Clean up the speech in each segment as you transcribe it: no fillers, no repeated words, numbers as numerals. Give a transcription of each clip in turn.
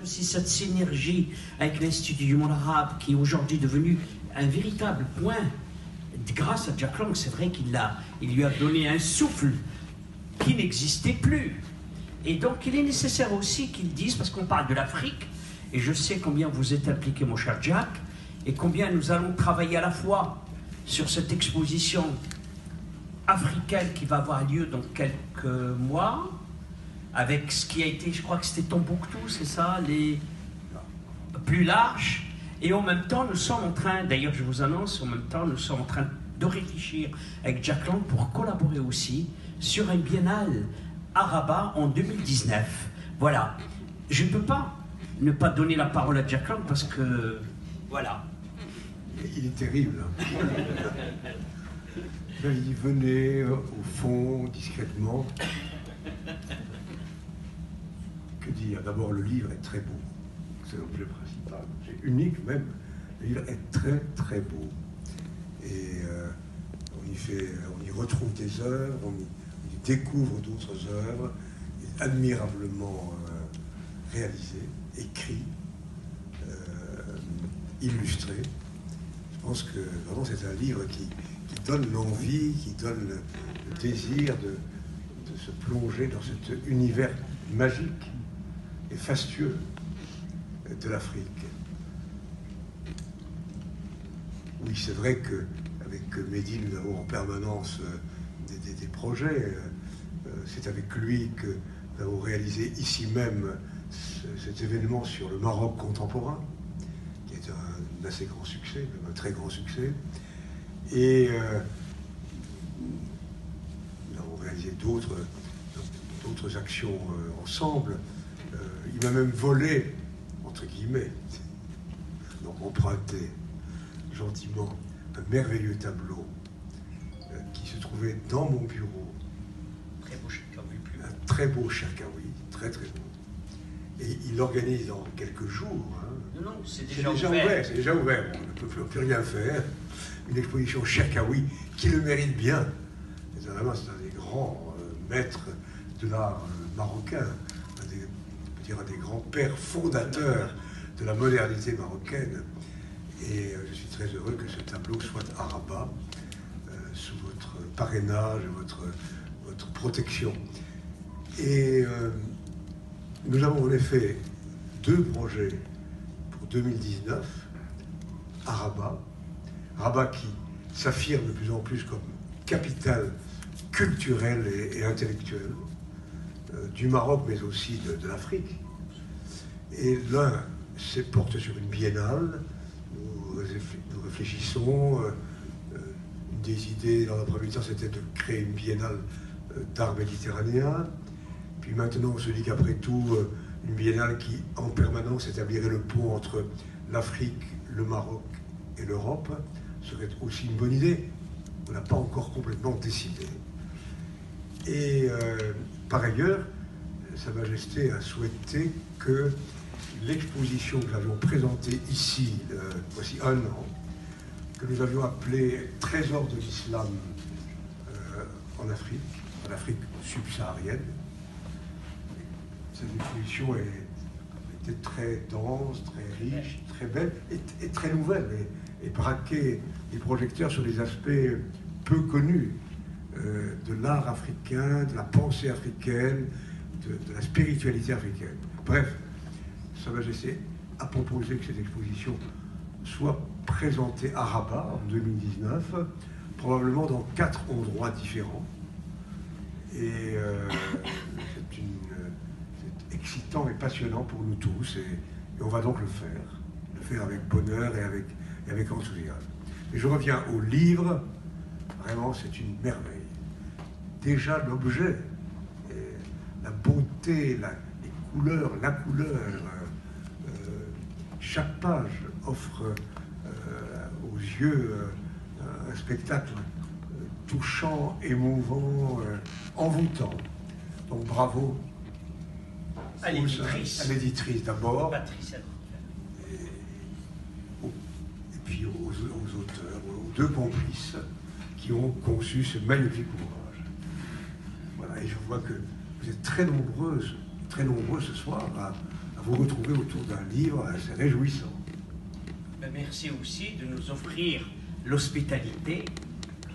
que c'est cette synergie avec l'Institut du monde arabe qui est aujourd'hui devenu un véritable point. Grâce à Jack Lang, c'est vrai il lui a donné un souffle qui n'existait plus. Et donc il est nécessaire aussi qu'il dise, parce qu'on parle de l'Afrique, et je sais combien vous êtes impliqué, mon cher Jack, et combien nous allons travailler à la fois sur cette exposition africaine qui va avoir lieu dans quelques mois, avec ce qui a été, je crois que c'était Tombouctou, c'est ça, les plus larges. Et en même temps, nous sommes en train, d'ailleurs je vous annonce, en même temps, nous sommes en train de réfléchir avec Jack Lang pour collaborer aussi sur un biennale à Rabat en 2019. Voilà. Je ne peux pas ne pas donner la parole à Jack Lang parce que, voilà. Il est terrible. Il dit venez au fond, discrètement. Que dire? D'abord, le livre est très beau. C'est l'objet principal. C'est unique même. Le livre est très très beau. Et on y retrouve des œuvres, on y découvre d'autres œuvres, admirablement réalisées, écrites, illustrées. Je pense que vraiment c'est un livre qui donne l'envie, qui donne le désir de se plonger dans cet univers magique et fastueux de l'Afrique. Oui, c'est vrai qu'avec Mehdi, nous avons en permanence des projets. C'est avec lui que nous avons réalisé ici même cet événement sur le Maroc contemporain, qui est un assez grand succès, même un très grand succès. Et nous avons réalisé d'autres actions ensemble. Il m'a même volé, entre guillemets, donc emprunté gentiment un merveilleux tableau qui se trouvait dans mon bureau. Très beau Chakaoui. Un très beau Chakaoui, très très beau. Et il organise dans quelques jours. Hein, non, c'est déjà ouvert. C'est déjà ouvert. On ne peut plus rien faire. Une exposition Chakaoui qui le mérite bien. C'est un des grands maîtres de l'art marocain, un des grands pères fondateurs de la modernité marocaine. Et je suis très heureux que ce tableau soit à Rabat, sous votre parrainage, votre protection. Et nous avons en effet 2 projets pour 2019 à Rabat. Rabat qui s'affirme de plus en plus comme capitale culturelle et intellectuelle du Maroc, mais aussi de l'Afrique. Et l'un porte sur une biennale. Nous réfléchissons. Une des idées dans la première temps, c'était de créer une biennale d'art méditerranéen. Puis maintenant, on se dit qu'après tout, une biennale qui, en permanence, établirait le pont entre l'Afrique, le Maroc et l'Europe, serait aussi une bonne idée. On n'a pas encore complètement décidé. Et par ailleurs, Sa Majesté a souhaité que l'exposition que nous avions présentée ici, voici 1 an, que nous avions appelée Trésor de l'Islam en Afrique subsaharienne. Cette exposition était très dense, très riche, très belle et très nouvelle, et braquait les projecteurs sur des aspects peu connus de l'art africain, de la pensée africaine, de la spiritualité africaine. Bref, Sa Majesté a proposé que cette exposition soit présentée à Rabat en 2019, probablement dans 4 endroits différents. Et c'est excitant et passionnant pour nous tous, et on va donc le faire avec bonheur et avec enthousiasme. Et je reviens au livre, vraiment c'est une merveille. Déjà l'objet, la beauté, les couleurs, la couleur, chaque page offre aux yeux un spectacle touchant, émouvant, envoûtant. Donc bravo à l'éditrice d'abord, Patrice. et puis aux auteurs, aux 2 complices qui ont conçu ce magnifique ouvrage. Voilà, et je vois que vous êtes très nombreux ce soir à vous retrouver autour d'un livre assez réjouissant. Ben, merci aussi de nous offrir l'hospitalité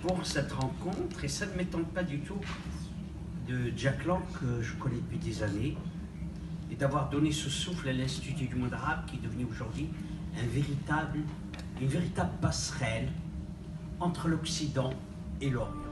pour cette rencontre. Et ça ne m'étonne pas du tout de Jack Lang, que je connais depuis des années, et d'avoir donné ce souffle à l'Institut du monde arabe, qui est devenu aujourd'hui une véritable passerelle entre l'Occident et l'Orient.